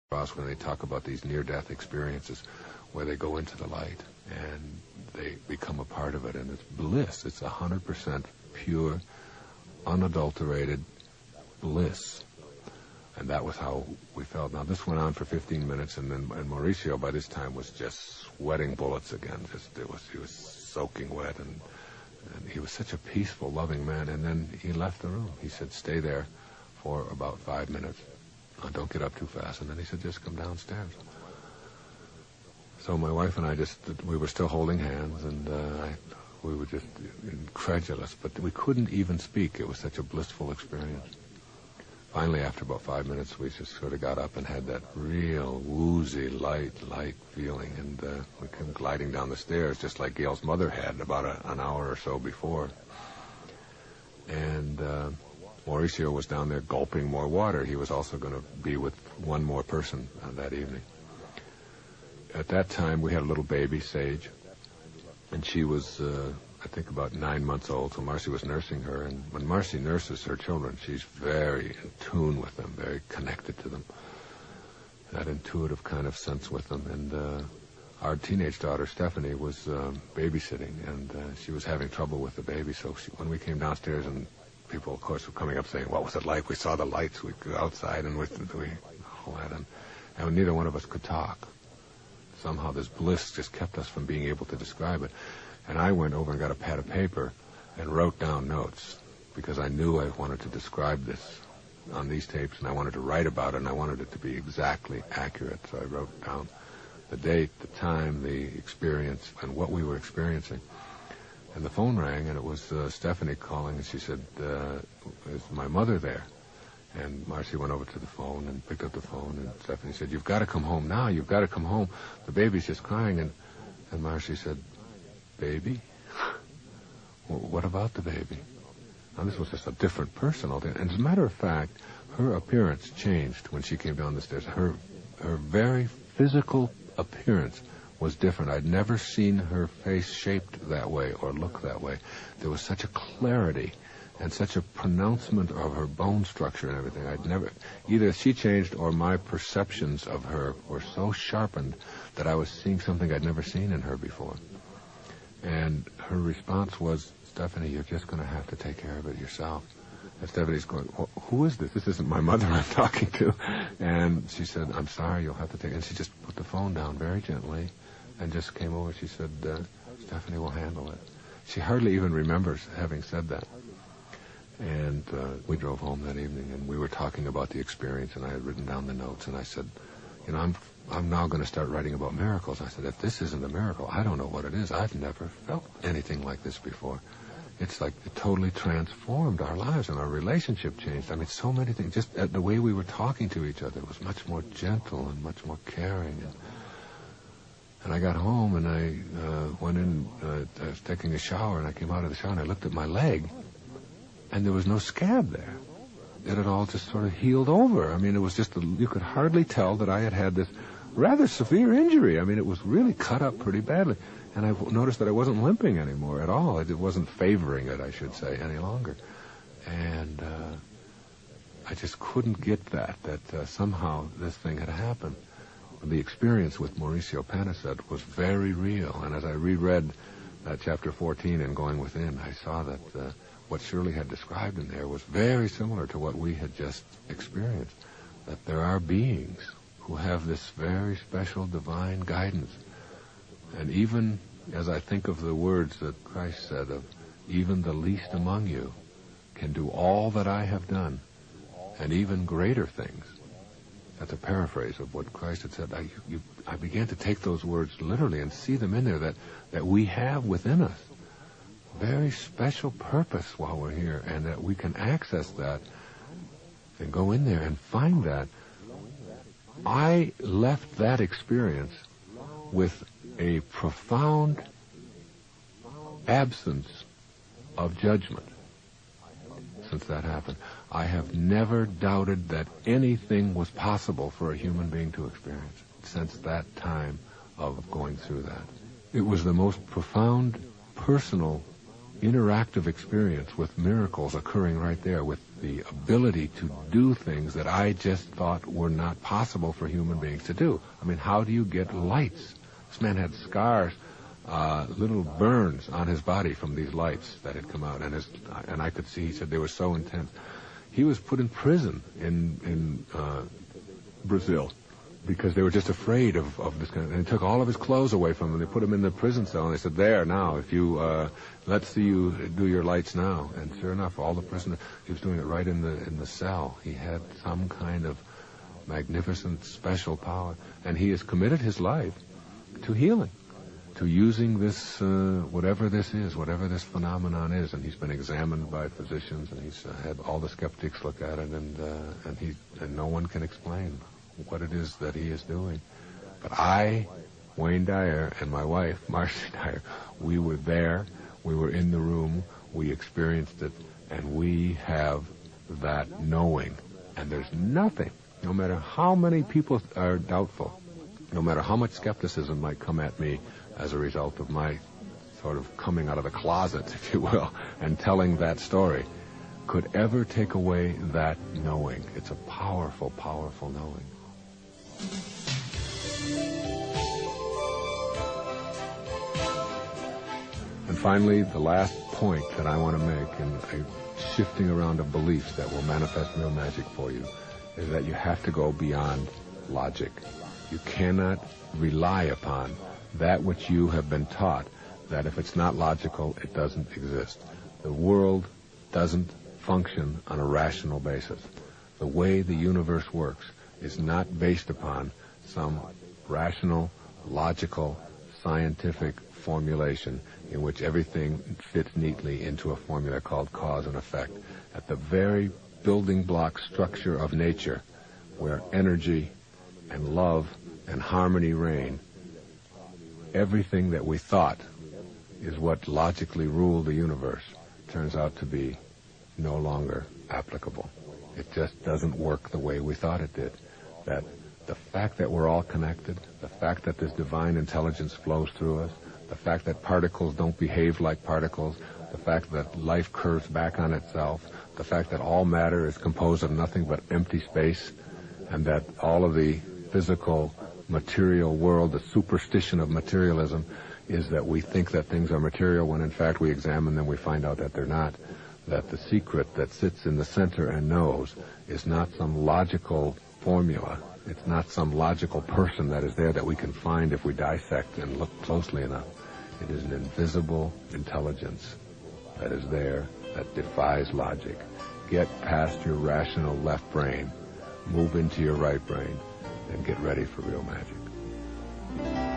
when they talk about these near-death experiences where they go into the light and they become a part of it, and it's bliss. It's 100% pure, unadulterated bliss. And that was how we felt. Now, this went on for 15 minutes, and Mauricio, by this time, was just sweating bullets again. He was soaking wet, and he was such a peaceful, loving man. And then he left the room. He said, stay there for about 5 minutes. Don't get up too fast. And then he said, just come downstairs. So my wife and I we were still holding hands, and we were just incredulous, but we couldn't even speak. It was such a blissful experience. Finally, after about 5 minutes, we just sort of got up and had that real woozy, light feeling, and we came gliding down the stairs, just like Gail's mother had about an hour or so before. And Mauricio was down there gulping more water. He was also going to be with one more person that evening. At that time, we had a little baby, Sage, and she was, I think, about 9 months old, so Marcy was nursing her. And when Marcy nurses her children, she's very in tune with them, very connected to them, that intuitive kind of sense with them. And our teenage daughter, Stephanie, was babysitting, and she was having trouble with the baby. So when we came downstairs, and people, of course, were coming up saying, what was it like? We saw the lights. We go outside, and we all that. And neither one of us could talk. Somehow this bliss just kept us from being able to describe it. And I went over and got a pad of paper and wrote down notes, because I knew I wanted to describe this on these tapes, and I wanted to write about it, and I wanted it to be exactly accurate. So I wrote down the date, the time, the experience, and what we were experiencing. And the phone rang, and it was Stephanie calling, and she said, is my mother there? And Marcy went over to the phone and picked up the phone, and Stephanie said, you've got to come home now. You've got to come home. The baby's just crying. And Marcy said, baby? What about the baby? Now, this was just a different person. And as a matter of fact, her appearance changed when she came down the stairs. Her very physical appearance was different. I'd never seen her face shaped that way or look that way. There was such a clarity and such a pronouncement of her bone structure and everything. Either she changed or my perceptions of her were so sharpened that I was seeing something I'd never seen in her before. And her response was, Stephanie, you're just going to have to take care of it yourself. And Stephanie's going, well, who is this? This isn't my mother I'm talking to. And she said, I'm sorry, you'll have to take it. And she just put the phone down very gently and just came over. She said, Stephanie will handle it. She hardly even remembers having said that. And we drove home that evening, and we were talking about the experience, and I had written down the notes, and I said, I'm now going to start writing about miracles. I said, if this isn't a miracle, I don't know what it is. I've never felt anything like this before. It's like it totally transformed our lives, and our relationship changed. I mean, so many things. Just the way we were talking to each other was much more gentle and much more caring. And I got home, and I went in, I was taking a shower, and I came out of the shower, and I looked at my leg, and there was no scab there. It had all just sort of healed over. I mean, it was just, you could hardly tell that I had this rather severe injury. I mean, it was really cut up pretty badly. And I noticed that I wasn't limping anymore at all. It wasn't favoring it, I should say, any longer. And I just couldn't get that somehow this thing had happened. The experience with Mauricio Panicet was very real. And as I reread chapter 14 in Going Within, I saw that what Shirley had described in there was very similar to what we had just experienced, that there are beings who have this very special divine guidance. And even as I think of the words that Christ said of, even the least among you can do all that I have done, and even greater things. That's a paraphrase of what Christ had said. I began to take those words literally and see them in there, that we have within us very special purpose while we're here, and that we can access that and go in there and find that. I left that experience with a profound absence of judgment since that happened. I have never doubted that anything was possible for a human being to experience since that time of going through that. It was the most profound, personal, interactive experience with miracles occurring right there, with the ability to do things that I just thought were not possible for human beings to do. I mean, how do you get lights? This man had scars, little burns on his body from these lights that had come out, and I could see, he said, they were so intense. He was put in prison in Brazil because they were just afraid of this kind of, and they took all of his clothes away from him. They put him in the prison cell, and they said, there, now, if you, let's see you do your lights now. And sure enough, all the prisoners, he was doing it right in the cell. He had some kind of magnificent special power, and he has committed his life to healing, to using this, whatever this is, whatever this phenomenon is. And he's been examined by physicians, and he's had all the skeptics look at it, and no one can explain what it is that he is doing. But I, Wayne Dyer, and my wife, Marcy Dyer, we were there, we were in the room, we experienced it, and we have that knowing. And there's nothing, no matter how many people are doubtful, no matter how much skepticism might come at me as a result of my sort of coming out of the closet, if you will, and telling that story, could ever take away that knowing. It's a powerful, powerful knowing. And finally, the last point that I want to make in shifting around of beliefs that will manifest real magic for you is that you have to go beyond logic. You cannot rely upon that which you have been taught, that if it's not logical, it doesn't exist. The world doesn't function on a rational basis. The way the universe works is not based upon some rational, logical, scientific formulation in which everything fits neatly into a formula called cause and effect. At the very building block structure of nature, where energy and love and harmony reign, everything that we thought is what logically ruled the universe turns out to be no longer applicable. It just doesn't work the way we thought it did. That the fact that we're all connected, the fact that this divine intelligence flows through us, the fact that particles don't behave like particles, the fact that life curves back on itself, the fact that all matter is composed of nothing but empty space, and that all of the physical material world, the superstition of materialism, is that we think that things are material when in fact we examine them, we find out that they're not. That the secret that sits in the center and knows is not some logical formula. It's not some logical person that is there that we can find if we dissect and look closely enough. It is an invisible intelligence that is there, that defies logic. Get past your rational left brain, move into your right brain, and get ready for real magic.